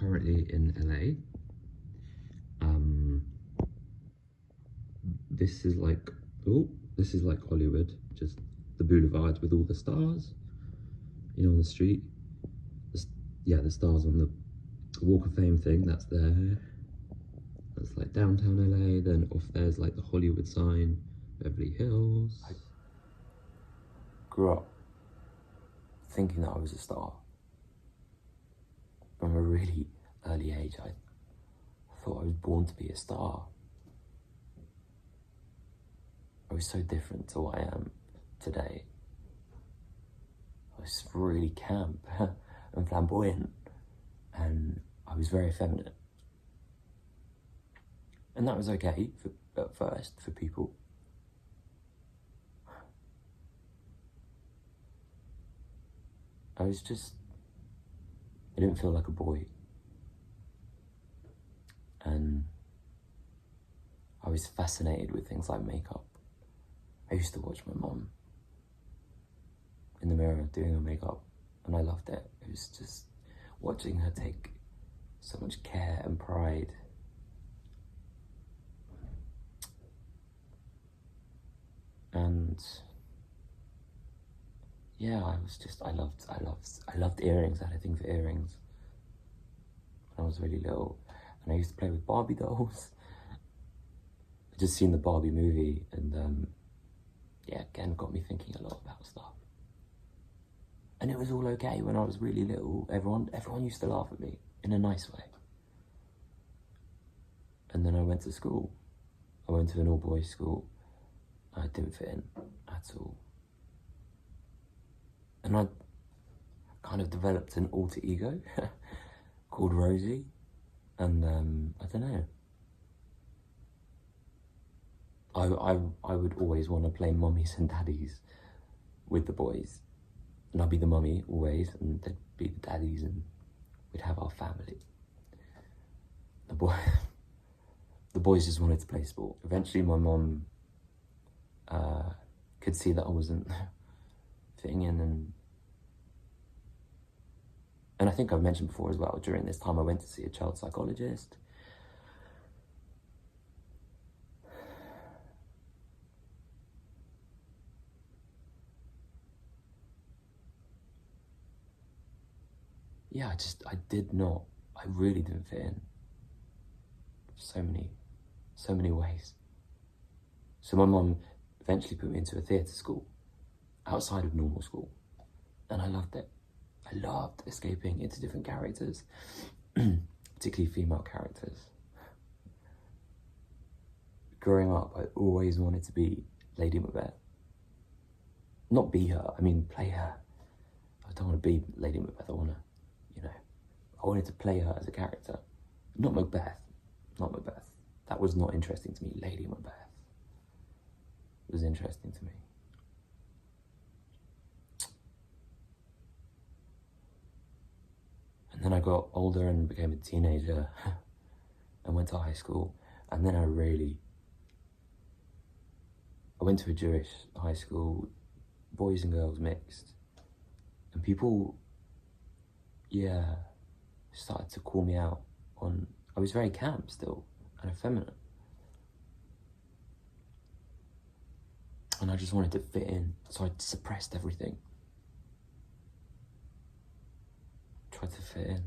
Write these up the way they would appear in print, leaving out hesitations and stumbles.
currently in LA. This is like, Hollywood, just the boulevard with all the stars, on the street. The stars on the Walk of Fame thing, that's there. That's like downtown LA. Then off there's like the Hollywood sign, Beverly Hills. I grew up thinking that I was a star. From a really early age, I thought I was born to be a star. I was so different to what I am today. I was really camp and flamboyant, and I was very effeminate. And that was okay at first for people. I didn't feel like a boy. And I was fascinated with things like makeup. I used to watch my mum in the mirror doing her makeup, and I loved it. It was just watching her take so much care and pride. And yeah, I loved earrings. I had a thing for earrings when I was really little. And I used to play with Barbie dolls. I just seen the Barbie movie, and again, got me thinking a lot about stuff. And it was all okay when I was really little. Everyone used to laugh at me in a nice way. And then I went to school. I went to an all-boys school. I didn't fit in at all. And I kind of developed an alter ego called Rosie. And I don't know. I would always want to play mummies and daddies with the boys. And I'd be the mummy always, and they'd be the daddies, and we'd have our family. The boys just wanted to play sport. Eventually my mum could see that I wasn't fitting in, and I think I've mentioned before as well, during this time I went to see a child psychologist. Yeah, I really didn't fit in. So many ways. So my mum eventually put me into a theatre school outside of normal school, and I loved it. I loved escaping into different characters, particularly female characters. Growing up, I always wanted to be Lady Macbeth. Not be her, I mean play her. I don't want to be Lady Macbeth, I wanted to play her as a character. Not Macbeth. That was not interesting to me. Lady Macbeth was interesting to me. And then I got older and became a teenager and went to high school. And then I went to a Jewish high school, boys and girls mixed. And people, started to call me out on, I was very camp still and effeminate. And I just wanted to fit in, so I suppressed everything. Tried to fit in.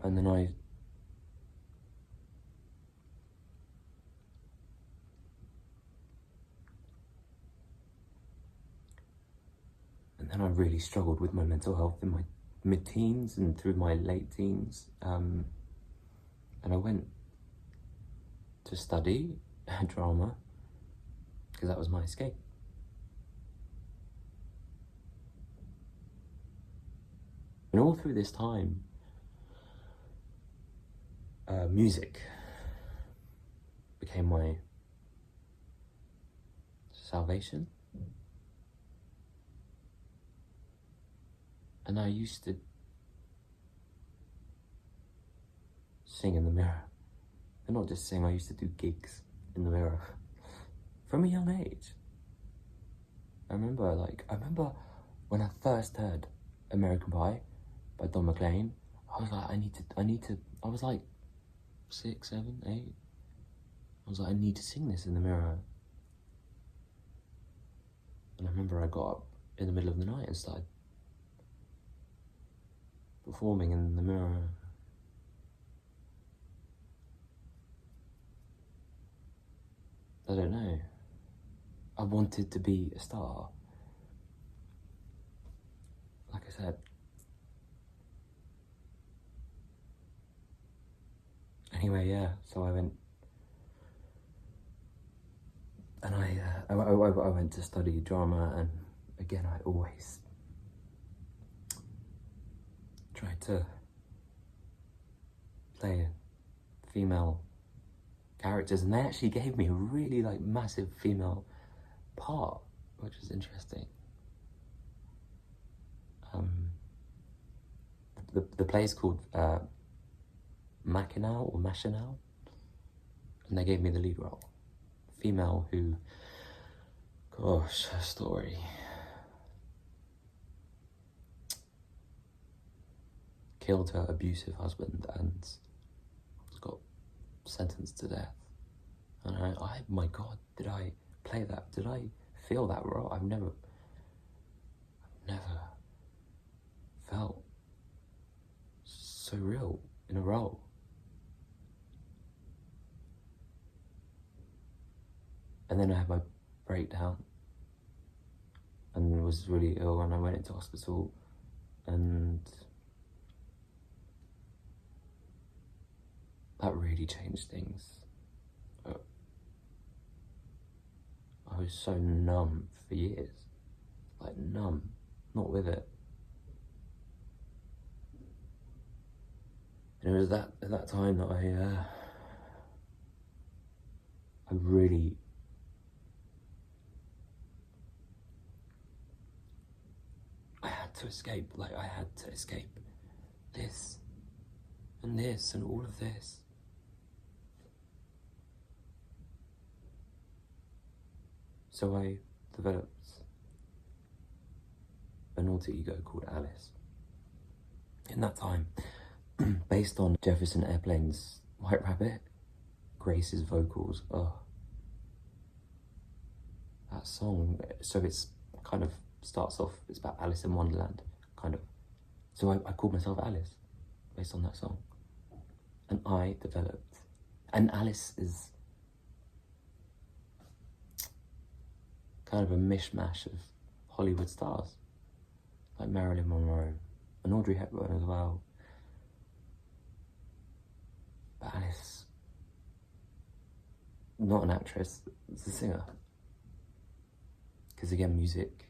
And then I really struggled with my mental health in my mid-teens and through my late teens. And I went to study drama because that was my escape. And all through this time, music became my salvation. And I used to sing in the mirror. And not just sing, I used to do gigs in the mirror from a young age. I remember when I first heard American Pie, by Don McLean. I was like, I need to, I was like 6, 7, 8. I was like, I need to sing this in the mirror. And I remember I got up in the middle of the night and started performing in the mirror. I don't know. I wanted to be a star. Like I said. Anyway, yeah, so I went and I went to study drama, and again I always tried to play female characters, and they actually gave me a really like massive female part, which was interesting. The play's called Machinal or Machinal, and they gave me the lead role. Female who, gosh, her story. Killed her abusive husband and got sentenced to death. And I, my God, did I play that? Did I feel that role? I've never felt so real in a role. And then I had my breakdown and was really ill, and I went into hospital, and that really changed things. I was so numb for years, like numb, not with it. And it was at that time that I really had to escape. Like, I had to escape this and all of this. So I developed an alter ego called Alice. In that time, based on Jefferson Airplane's White Rabbit, Grace's vocals, that song, so it's kind of starts off, it's about Alice in Wonderland, kind of. So I called myself Alice, based on that song. And I developed, and Alice is kind of a mishmash of Hollywood stars, like Marilyn Monroe, and Audrey Hepburn as well. But Alice, not an actress, it's a singer. Because again, music,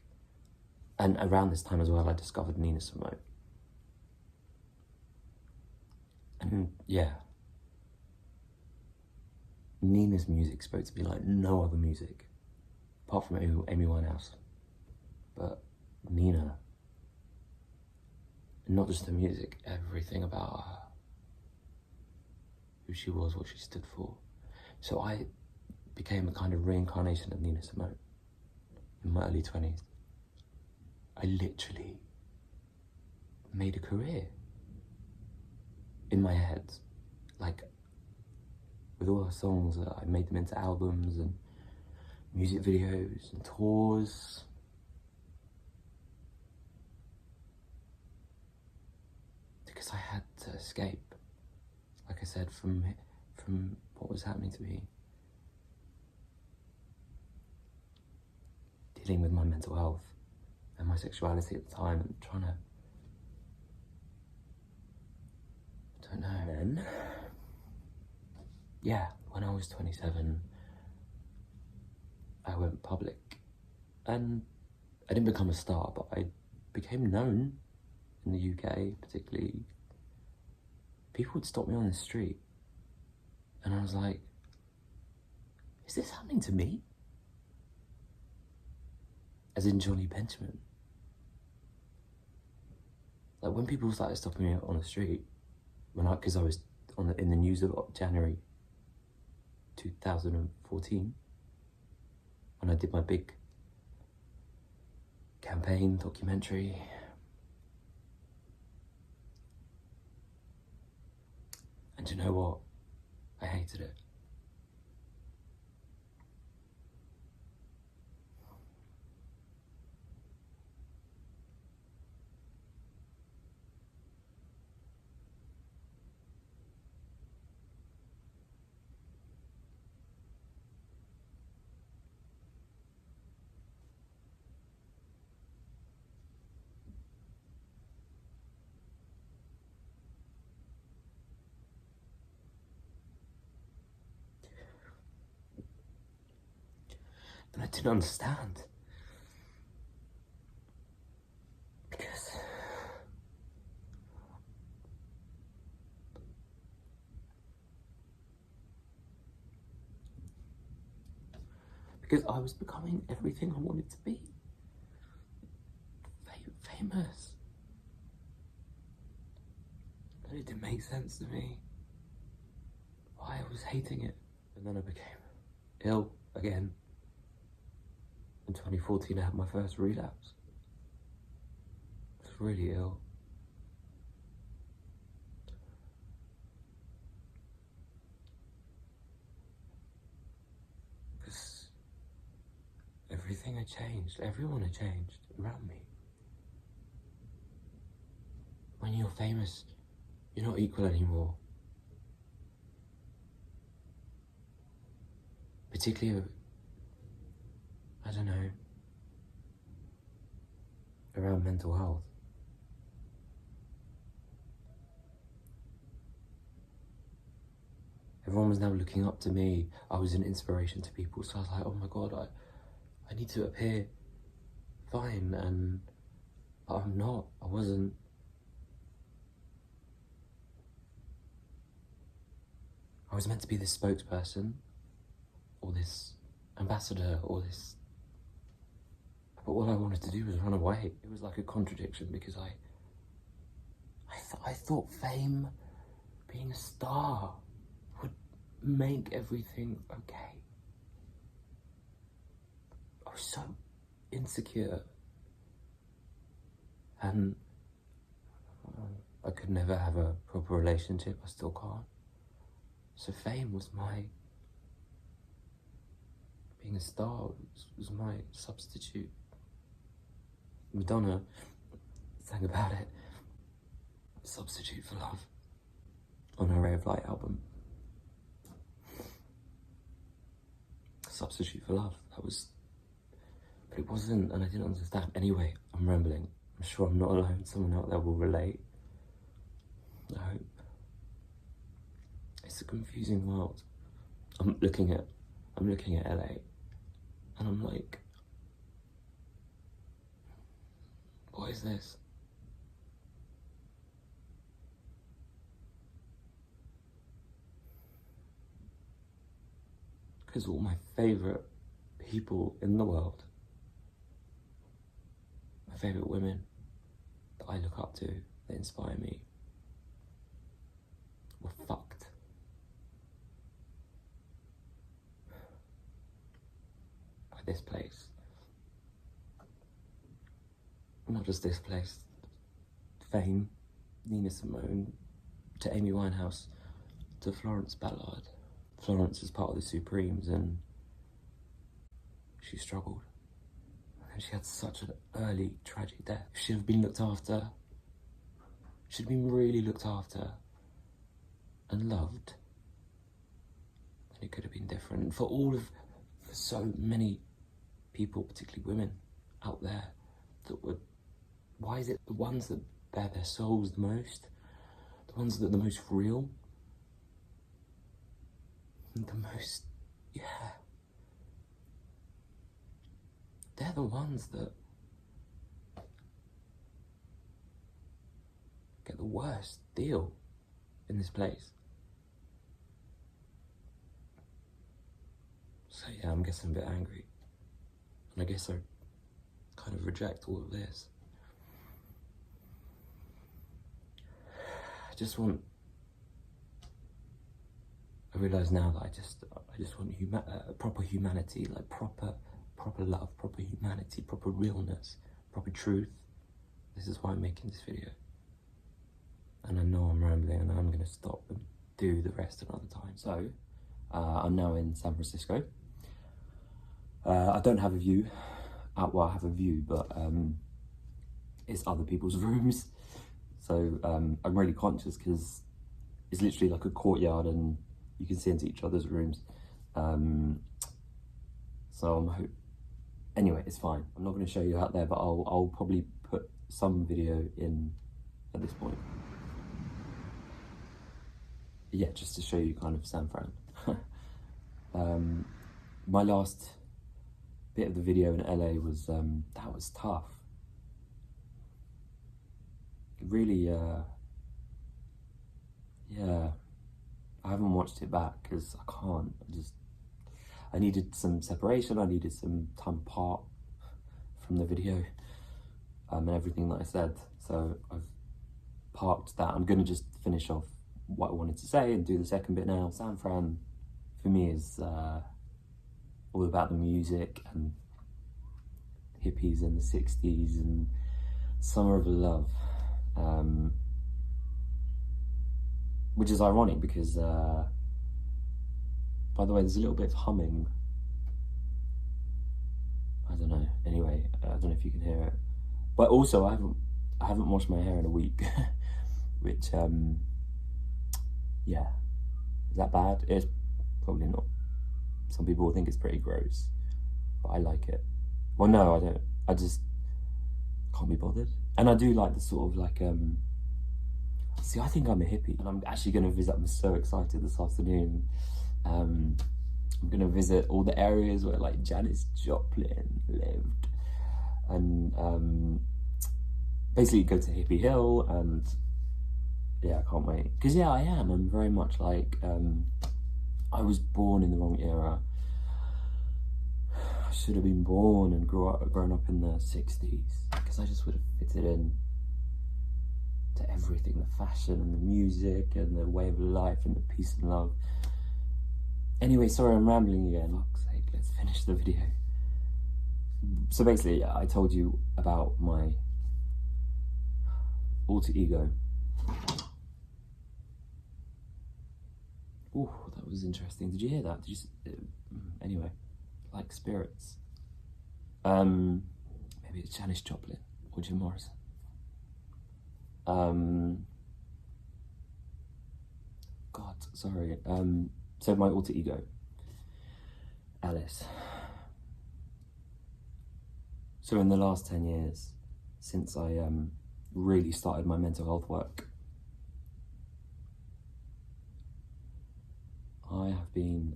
and around this time as well, I discovered Nina Simone. And yeah, Nina's music spoke to me like no other music, apart from Amy Winehouse. But Nina, not just the music, everything about her, who she was, what she stood for. So I became a kind of reincarnation of Nina Simone in my early 20s. I literally made a career in my head, like with all her songs. I made them into albums and music videos and tours. Because I had to escape, like I said, from what was happening to me. Dealing with my mental health and my sexuality at the time, and trying to, I don't know. Then, yeah, when I was 27, I went public, and I didn't become a star, but I became known in the UK, particularly. People would stop me on the street, and I was like, is this happening to me? As in Johnny Benjamin. Like, when people started stopping me on the street, because I was in the news of January 2014, when I did my big campaign documentary, do you know what? I hated it. And I didn't understand. Because I was becoming everything I wanted to be. Famous. And it didn't make sense to me why I was hating it. And then I became ill again. In 2014 I had my first relapse. I was really ill. Because everything had changed, everyone had changed around me. When you're famous, you're not equal anymore. Particularly, I don't know, around mental health. Everyone was now looking up to me. I was an inspiration to people, so I was like, oh my God, I need to appear fine, and I'm not, I wasn't. I was meant to be this spokesperson, or this ambassador, or this, but all I wanted to do was run away. It was like a contradiction, because I thought fame, being a star, would make everything okay. I was so insecure, and I could never have a proper relationship. I still can't. So fame was being a star was my substitute. Madonna sang about it. Substitute for love on her Ray of Light album. Substitute for love. That was, but it wasn't, and I didn't understand. Anyway, I'm rambling. I'm sure I'm not alone. Someone out there will relate. I hope. It's a confusing world. I'm looking at LA, and I'm like, what is this? Because all my favourite people in the world, my favourite women that I look up to, that inspire me, were fucked. By this place. Not just this place. Fame, Nina Simone, to Amy Winehouse, to Florence Ballard. Florence is part of the Supremes, and she struggled. And she had such an early, tragic death. If she'd have been looked after, she'd been really looked after and loved, then it could have been different. For so many people, particularly women out there, that would, why is it the ones that bear their souls the most, the ones that are the most real, the most, they're the ones that get the worst deal in this place. So yeah, I'm getting a bit angry. And I guess I kind of reject all of this. I realise now that I just want proper humanity, like proper love, proper humanity, proper realness, proper truth. This is why I'm making this video. And I know I'm rambling, and I'm going to stop and do the rest another time. So I'm now in San Francisco. I don't have a view. Well, I have a view, but it's other people's rooms. So I'm really conscious because it's literally like a courtyard and you can see into each other's rooms. So anyway, it's fine. I'm not going to show you out there, but I'll probably put some video in at this point. Yeah, just to show you kind of San Fran. My last bit of the video in LA was, that was tough. Really, yeah, I haven't watched it back because I can't. I needed some separation, I needed some time apart from the video and everything that I said. So I've parked that. I'm gonna just finish off what I wanted to say and do the second bit now. San Fran, for me, is all about the music and hippies in the 60s and summer of love. Which is ironic because, by the way, there's a little bit of humming. I don't know. Anyway, I don't know if you can hear it. But also, I haven't washed my hair in a week, which, yeah, is that bad? It's probably not. Some people will think it's pretty gross, but I like it. Well, no, I don't. I just can't be bothered. And I do like the sort of like, see, I think I'm a hippie, and I'm actually going to visit. I'm so excited this afternoon. I'm going to visit all the areas where like Janis Joplin lived, and basically go to Hippie Hill, and yeah, I can't wait. Because yeah, I am. I'm very much like, I was born in the wrong era. I should have been born and grown up in the 60s, because I just would have fitted in to everything, the fashion and the music and the way of life and the peace and love. Anyway, sorry, I'm rambling again. For fuck's sake, let's finish the video. So basically, I told you about my alter ego. Ooh, that was interesting. Did you hear that? Did you? Anyway, like spirits. Maybe it's Janis Joplin or Jim Morrison. God, sorry. So my alter ego, Alice. So in the last 10 years, since I really started my mental health work, I have been,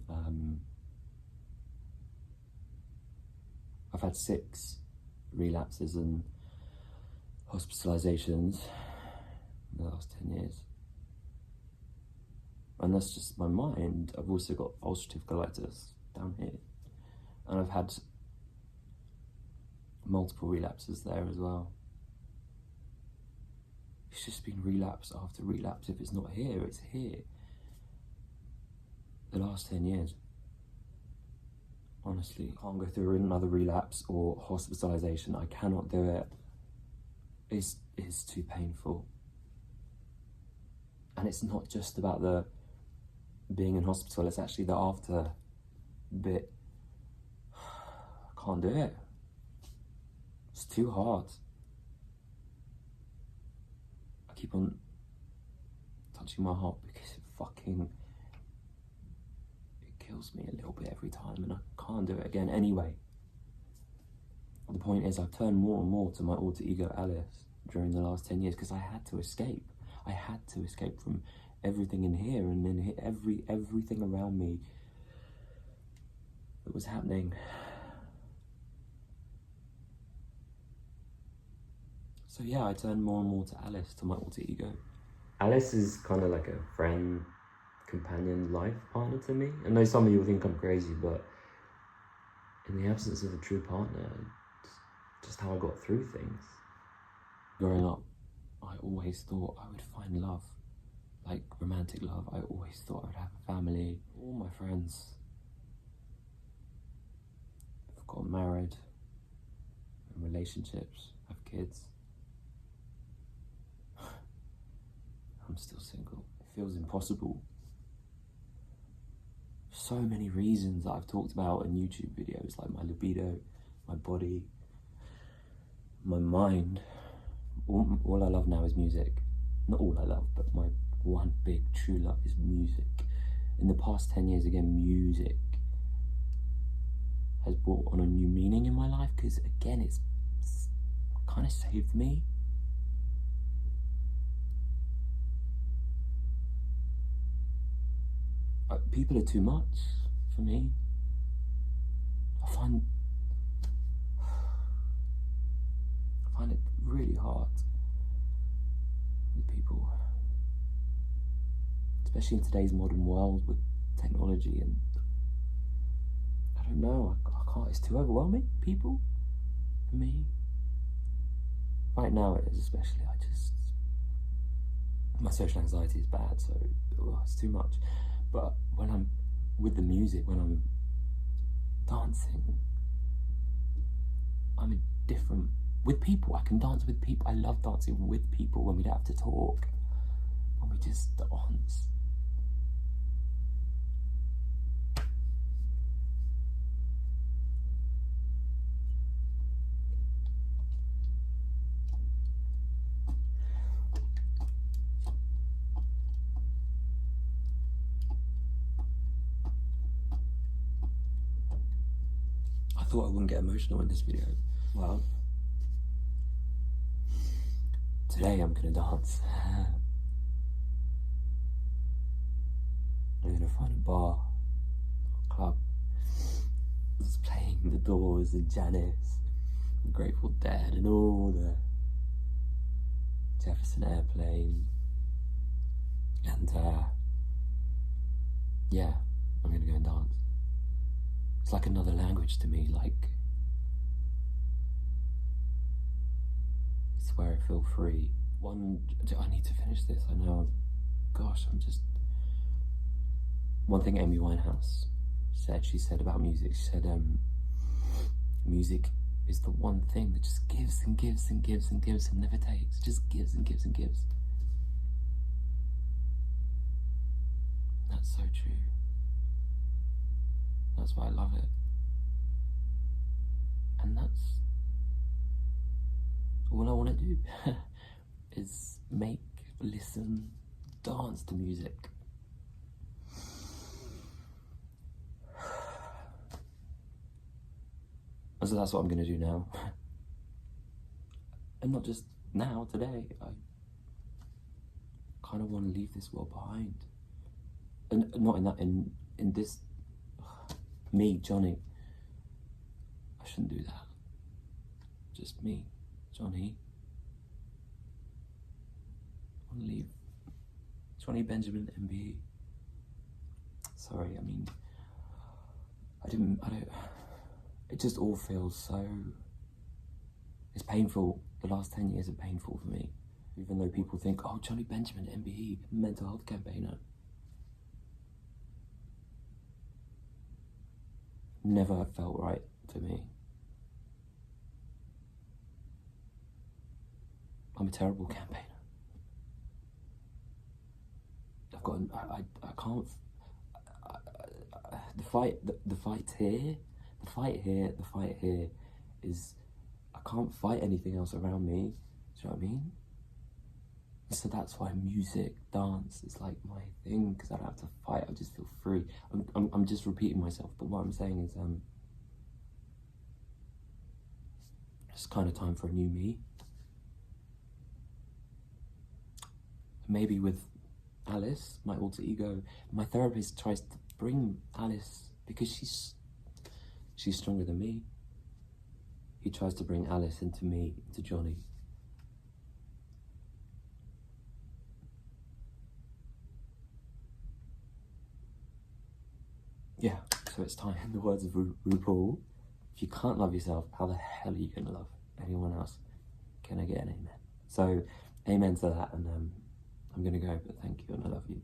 I've had 6 relapses and hospitalizations in the last 10 years. And that's just my mind. I've also got ulcerative colitis down here. And I've had multiple relapses there as well. It's just been relapse after relapse. If it's not here, it's here. The last 10 years. Honestly, I can't go through another relapse or hospitalization. I cannot do it. It's too painful. And it's not just about the being in hospital, it's actually the after bit. I can't do it. It's too hard. I keep on touching my heart because it kills me a little bit every time, and I can't do it again anyway. The point is, I've turned more and more to my alter ego Alice during the last 10 years because I had to escape. I had to escape from everything in here and in here, everything around me that was happening. So yeah, I turned more and more to Alice, to my alter ego. Alice is kind of like a friend, companion, life partner to me. I know some of you will think I'm crazy, but in the absence of a true partner, it's just how I got through things. Growing up, I always thought I would find love, like romantic love. I always thought I would have a family. All my friends have got married, in relationships, have kids. I'm still single. It feels impossible so many reasons that I've talked about in YouTube videos, like my libido, my body, my mind. All I love now is music. Not all I love, but my one big true love is music. In the past 10 years, again, music has brought on a new meaning in my life, because again, it's kind of saved me. People are too much for me. I find it really hard with people, especially in today's modern world with technology, and I don't know, I can't, it's too overwhelming, people, for me. Right now it is especially, my social anxiety is bad, so it's too much. But when I'm with the music, when I'm dancing, I'm a different, with people, I can dance with people. I love dancing with people when we don't have to talk, when we just dance. I thought I wouldn't get emotional in this video. Well, today I'm gonna dance. I'm gonna find a bar, or club, that's playing The Doors and Janis, the Grateful Dead, and all the Jefferson Airplane, and yeah, I'm gonna go and dance. It's like another language to me, like, it's where I feel free. I need to finish this, I know, gosh, one thing Amy Winehouse said, she said about music, she said, music is the one thing that just gives and gives and gives and gives and never takes, just gives and gives and gives. That's so true. That's why I love it. And that's all I want to do, is make, listen, dance to music. And so that's what I'm going to do now. And not just now, today. I kind of want to leave this world behind. And not in this, me, Johnny. I shouldn't do that. Just me, Johnny. I want to leave Johnny Benjamin MBE. Sorry, I mean, it just all feels so, it's painful. The last 10 years are painful for me. Even though people think, oh, Johnny Benjamin MBE, mental health campaigner. Never felt right to me. I'm a terrible campaigner. I've got, I can't, the fight here is, I can't fight anything else around me. Do you know what I mean? So that's why music, dance is like my thing, because I don't have to fight, I just feel free. I'm just repeating myself, but what I'm saying is, it's kind of time for a new me. Maybe with Alice, my alter ego, my therapist tries to bring Alice, because she's stronger than me. He tries to bring Alice into me, into Johnny. Yeah, so it's time. In the words of RuPaul, if you can't love yourself, how the hell are you going to love anyone else? Can I get an amen? So, amen to that, and I'm going to go, but thank you, and I love you.